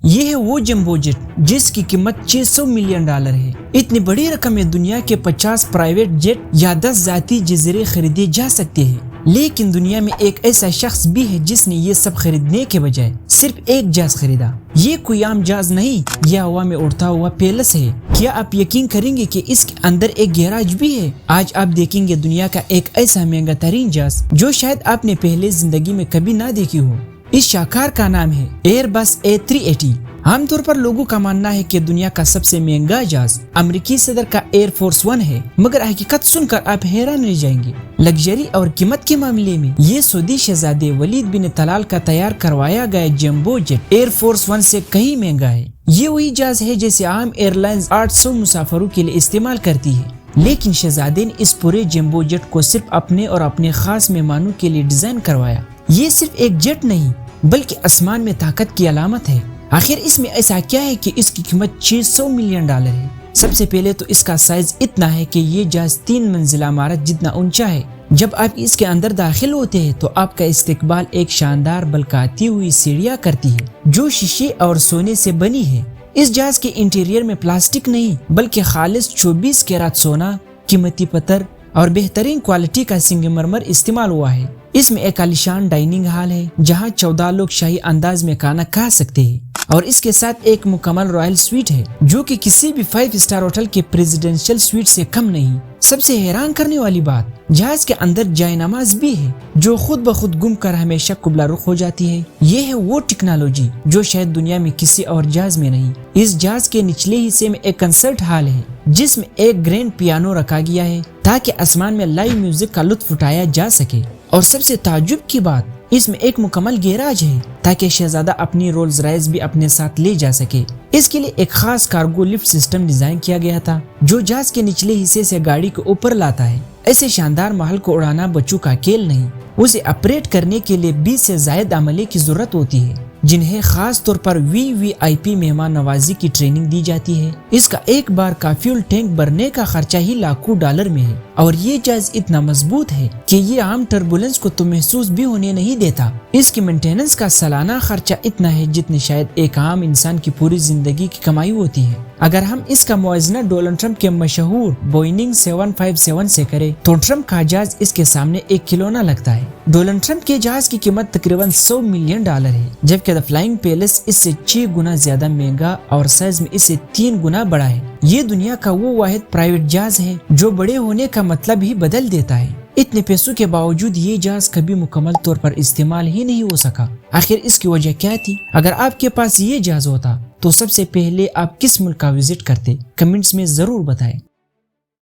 یہ ہے وہ جمبو جیٹ جس کی قیمت $600 ملین ہے۔ اتنی بڑی رقم میں دنیا کے 50 پرائیویٹ جیٹ یا 10 ذاتی جزیرے خریدے جا سکتے ہیں، لیکن دنیا میں ایک ایسا شخص بھی ہے جس نے یہ سب خریدنے کے بجائے صرف ایک جہاز خریدا۔ یہ کوئی عام جہاز نہیں، یہ ہوا میں اڑتا ہوا پیلس ہے۔ کیا آپ یقین کریں گے کہ اس کے اندر ایک گیراج بھی ہے؟ آج آپ دیکھیں گے دنیا کا ایک ایسا مہنگا ترین جہاز جو شاید آپ نے پہلے زندگی میں کبھی نہ دیکھی ہو۔ اس شاہکار کا نام ہے ایئر بس A380۔ عام طور پر لوگوں کا ماننا ہے کہ دنیا کا سب سے مہنگا جہاز امریکی صدر کا ایئر فورس 1 ہے، مگر حقیقت سن کر آپ حیران رہ جائیں گے۔ لگژری اور قیمت کے معاملے میں یہ سعودی شہزادے ولید بن طلال کا تیار کروایا گیا جمبو جیٹ ایئر فورس 1 سے کہیں مہنگا ہے۔ یہ وہی جہاز ہے جسے عام ایئر لائنز 800 مسافروں کے لیے استعمال کرتی ہے، لیکن شہزادے نے اس پورے جمبو جیٹ کو صرف اپنے اور اپنے خاص مہمانوں کے لیے ڈیزائن کروایا۔ یہ صرف ایک جیٹ نہیں بلکہ آسمان میں طاقت کی علامت ہے۔ آخر اس میں ایسا کیا ہے کہ اس کی قیمت $600 ملین ہے؟ سب سے پہلے تو اس کا سائز اتنا ہے کہ یہ جہاز 3 منزلہ عمارت جتنا اونچا ہے۔ جب آپ اس کے اندر داخل ہوتے ہیں تو آپ کا استقبال ایک شاندار بلکاتی ہوئی سیڑھیاں کرتی ہے جو شیشے اور سونے سے بنی ہے۔ اس جہاز کے انٹیریئر میں پلاسٹک نہیں بلکہ خالص 24 کیرات سونا، قیمتی پتھر اور بہترین کوالٹی کا سنگ مرمر استعمال ہوا ہے۔ اس میں ایک عالیشان ڈائننگ ہال ہے جہاں 14 لوگ شاہی انداز میں کھانا کھا سکتے ہیں، اور اس کے ساتھ ایک مکمل رائل سویٹ ہے جو کہ کسی بھی 5 اسٹار ہوٹل کے پریزیڈنشل سویٹ سے کم نہیں۔ سب سے حیران کرنے والی بات، جہاز کے اندر جائے نماز بھی ہے جو خود بخود گم کر ہمیشہ قبلہ رخ ہو جاتی ہے۔ یہ ہے وہ ٹیکنالوجی جو شاید دنیا میں کسی اور جہاز میں نہیں۔ اس جہاز کے نچلے حصے میں ایک کنسرٹ ہال ہے جس میں ایک گرینڈ پیانو رکھا گیا ہے تاکہ آسمان میں لائیو میوزک کا لطف اٹھایا جا سکے۔ اور سب سے تعجب کی بات، اس میں ایک مکمل گیراج ہے تاکہ شہزادہ اپنی رولز رائس بھی اپنے ساتھ لے جا سکے۔ اس کے لیے ایک خاص کارگو لفٹ سسٹم ڈیزائن کیا گیا تھا جو جہاز کے نچلے حصے سے گاڑی کو اوپر لاتا ہے۔ ایسے شاندار محل کو اڑانا بچوں کا کھیل نہیں، اسے آپریٹ کرنے کے لیے 20 سے زائد عملے کی ضرورت ہوتی ہے جنہیں خاص طور پر VIP مہمان نوازی کی ٹریننگ دی جاتی ہے۔ اس کا ایک بار کا فیول ٹینک بھرنے کا خرچہ ہی لاکھوں ڈالر میں ہے، اور یہ جہاز اتنا مضبوط ہے کہ یہ عام ٹربولنس کو تو محسوس بھی ہونے نہیں دیتا۔ اس کی مینٹیننس کا سالانہ خرچہ اتنا ہے جتنے شاید ایک عام انسان کی پوری زندگی کی کمائی ہوتی ہے۔ اگر ہم اس کا موازنہ ڈونلڈ ٹرمپ کے مشہور بوئنگ 757 سے کریں تو ٹرمپ کا جہاز اس کے سامنے ایک کھلونا لگتا ہے۔ ڈونلڈ ٹرمپ کے جہاز کی قیمت تقریباً $100 ملین ہے، جبکہ دی فلائنگ پیلس اس سے 6 گنا زیادہ مہنگا اور سائز میں اس سے 3 گنا بڑا ہے۔ یہ دنیا کا وہ واحد پرائیویٹ جہاز ہے جو بڑے ہونے کا مطلب ہی بدل دیتا ہے۔ اتنے پیسوں کے باوجود یہ جہاز کبھی مکمل طور پر استعمال ہی نہیں ہو سکا۔ آخر اس کی وجہ کیا تھی؟ اگر آپ کے پاس یہ جہاز ہوتا تو سب سے پہلے آپ کس ملک کا وزٹ کرتے؟ کمنٹس میں ضرور بتائیں۔